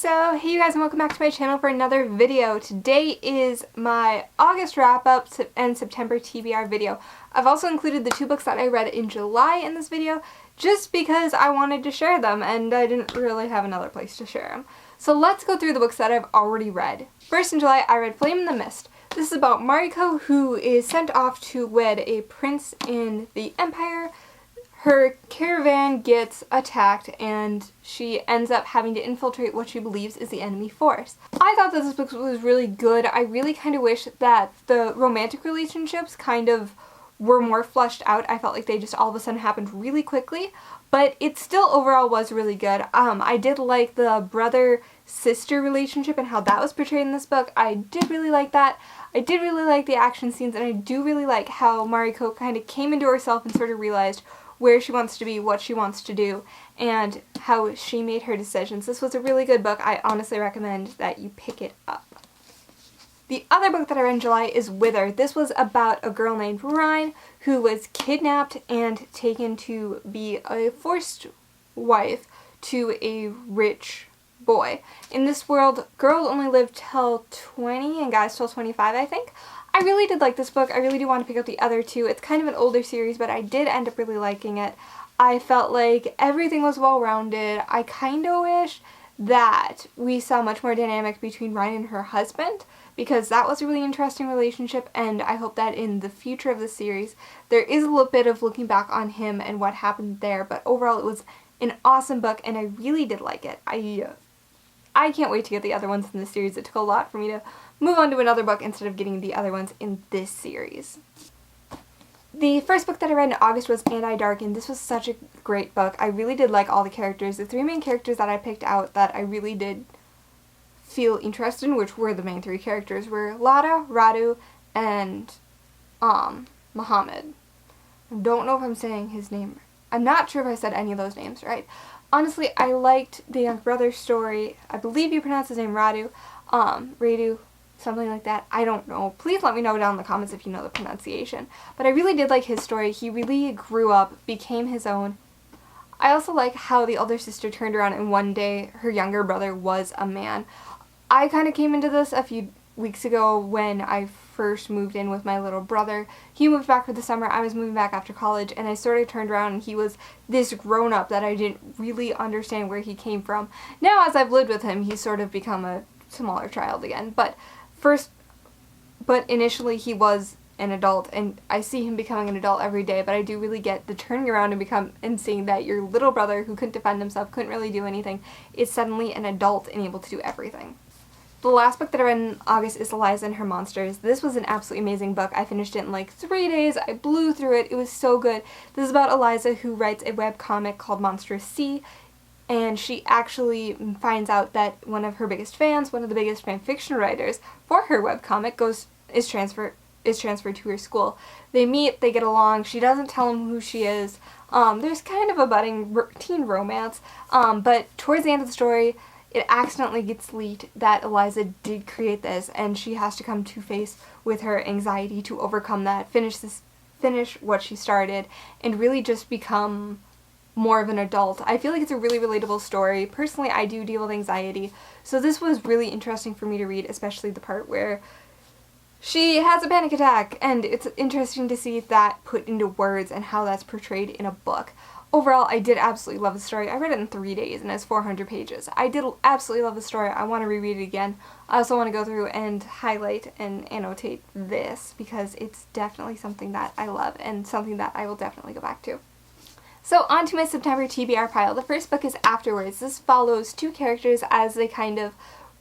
So, hey you guys, and welcome back to my channel for another video. Today is my August wrap-up and September TBR video. I've also included the two books that I read in July in this video, just because I wanted to share them, and I didn't really have another place to share them. So let's go through the books that I've already read. First in July, I read Flame in the Mist. This is about Mariko, who is sent off to wed a prince in the Empire. Her caravan gets attacked and she ends up having to infiltrate what she believes is the enemy force. I thought that this book was really good. I really kind of wish that the romantic relationships kind of were more fleshed out. I felt like they just all of a sudden happened really quickly, but it still overall was really good. I did like the brother-sister relationship and how that was portrayed in this book. I did really like that. I did really like the action scenes, and I do really like how Mariko kind of came into herself and sort of realized where she wants to be, what she wants to do, and how she made her decisions. This was a really good book. I honestly recommend that you pick it up. The other book that I read in July is Wither. This was about a girl named Rhine who was kidnapped and taken to be a forced wife to a rich boy. In this world, girls only live till 20 and guys till 25, I think. I really did like this book. I really do want to pick up the other two. It's kind of an older series, but I did end up really liking it. I felt like everything was well-rounded. I kind of wish that we saw much more dynamic between Ryan and her husband, because that was a really interesting relationship, and I hope that in the future of the series there is a little bit of looking back on him and what happened there. But overall, it was an awesome book, and I really did like it. I can't wait to get the other ones in this series. It took a lot for me to move on to another book instead of getting the other ones in this series. The first book that I read in August was And I Darken. This was such a great book. I really did like all the characters. The three main characters that I picked out that I really did feel interested in, which were the main three characters, were Lada, Radu, and Muhammad. I don't know if I'm saying his name. I'm not sure if I said any of those names right. Honestly, I liked the young brother story. I believe you pronounce his name Radu, something like that. I don't know. Please let me know down in the comments if you know the pronunciation. But I really did like his story. He really grew up, became his own. I also like how the older sister turned around and one day her younger brother was a man. I kind of came into this a few weeks ago when I first moved in with my little brother. He moved back for the summer, I was moving back after college, and I sort of turned around and he was this grown-up that I didn't really understand where he came from. Now, as I've lived with him, he's sort of become a smaller child again, but initially he was an adult, and I see him becoming an adult every day. But I do really get the turning around and seeing that your little brother, who couldn't defend himself, couldn't really do anything, is suddenly an adult and able to do everything. The last book that I read in August is Eliza and Her Monsters. This was an absolutely amazing book. I finished it in like 3 days. I blew through it. It was so good. This is about Eliza, who writes a webcomic called Monstrous Sea, and she actually finds out that one of her biggest fans, one of the biggest fanfiction writers for her webcomic, is transferred to her school. They meet, they get along. She doesn't tell him who she is. There's kind of a budding teen romance, but towards the end of the story, it accidentally gets leaked that Eliza did create this, and she has to come to face with her anxiety to overcome that, finish what she started, and really just become more of an adult. I feel like it's a really relatable story. Personally, I do deal with anxiety, so this was really interesting for me to read, especially the part where she has a panic attack, and it's interesting to see that put into words and how that's portrayed in a book. Overall, I did absolutely love the story. I read it in 3 days, and it's 400 pages. I did absolutely love the story. I want to reread it again. I also want to go through and highlight and annotate this, because it's definitely something that I love and something that I will definitely go back to. So on to my September TBR pile. The first book is Afterwards. This follows two characters as they kind of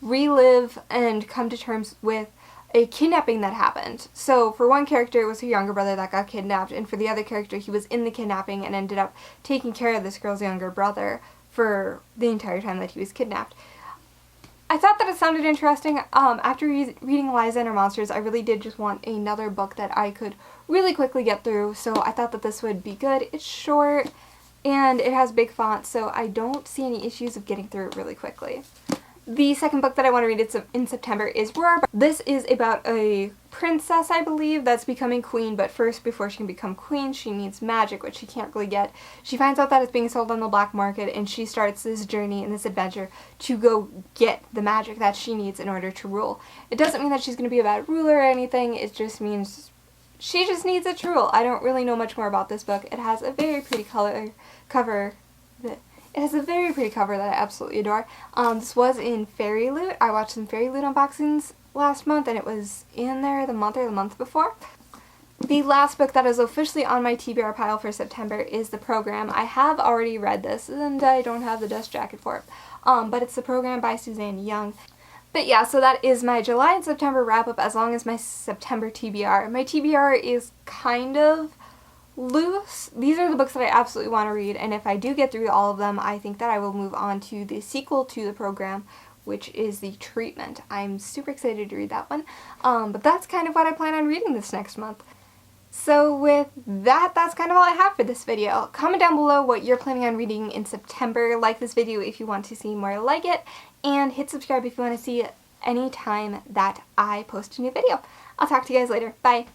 relive and come to terms with a kidnapping that happened. So for one character, it was her younger brother that got kidnapped, and for the other character, he was in the kidnapping and ended up taking care of this girl's younger brother for the entire time that he was kidnapped. I thought that it sounded interesting. After reading Eliza and Her Monsters, I really did just want another book that I could really quickly get through, so I thought that this would be good. It's short, and it has big font, so I don't see any issues of getting through it really quickly. The second book that I want to read in September is Roar. This is about a princess, I believe, that's becoming queen, but first, before she can become queen, she needs magic, which she can't really get. She finds out that it's being sold on the black market, and she starts this journey and this adventure to go get the magic that she needs in order to rule. It doesn't mean that she's going to be a bad ruler or anything, it just means she just needs it to rule. I don't really know much more about this book. It has a very pretty cover that I absolutely adore. This was in Fairy Loot. I watched some Fairy Loot unboxings last month, and it was in there the month before. The last book that is officially on my TBR pile for September is The Program. I have already read this, and I don't have the dust jacket for it. But it's The Program by Suzanne Young. But yeah, so that is my July and September wrap-up, as long as my September TBR. My TBR is kind of loose. These are the books that I absolutely want to read, and if I do get through all of them, I think that I will move on to the sequel to The Program, which is The Treatment. I'm super excited to read that one. But that's kind of what I plan on reading this next month. So with that, that's kind of all I have for this video. Comment down below what you're planning on reading in September. Like this video if you want to see more like it, and hit subscribe if you want to see any time that I post a new video. I'll talk to you guys later. Bye!